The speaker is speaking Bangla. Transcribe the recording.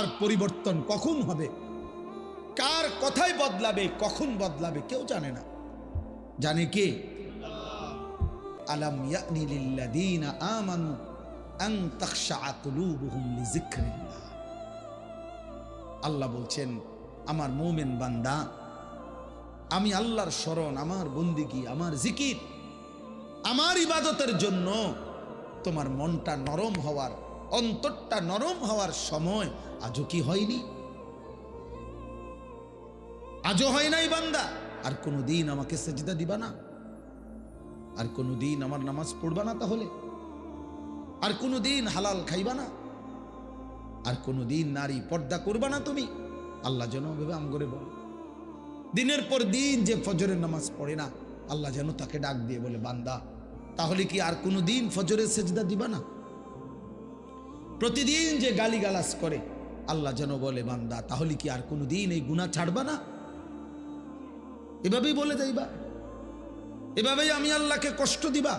কার পরিবর্তন কখন হবে, কার কথাই বদলাবে, কখন বদলাবে কেউ জানে না। জানে কে? আলাম ইয়ানি লিল্লাযীনা আমানু আন তাখশা কুলুবুহুম লিযিকরিল্লাহ। আল্লাহ বলছেন, আমার মুমিন বান্দা, আমি আল্লাহর শরণ, আমার বন্দিগি, আমার জিকির, আমার ইবাদতের জন্য তোমার মনটা নরম হওয়ার, অন্তরটা নরম হওয়ার সময় আজও কি হয়নি? আজও হয় নাই বান্দা? আর কোনোদিন আমাকে সেজদা দিবা না? আর কোনোদিন আমার নামাজ পড়বা না? তাহলে আর কোনোদিন হালাল খাইবা না? আর কোনোদিন নারী পর্দা করবা না তুমি? আল্লাহ যেন ভেবে আম করে বলে, দিনের পর দিন যে ফজরের নামাজ পড়ে না, আল্লাহ যেন তাকে ডাক দিয়ে বলে, বান্দা তাহলে কি আর কোনোদিন ফজরের সেজদা দিবা না? প্রতিদিন যে গালিগালাজ করে, আল্লাহ যেন বলে, বান্দা তাহলে কি আর কোনোদিন এই গুনাহ ছাড়বা না? এভাবেই বলে যাইবা, এভাবেই আমি আল্লাহকে কষ্ট দিবা।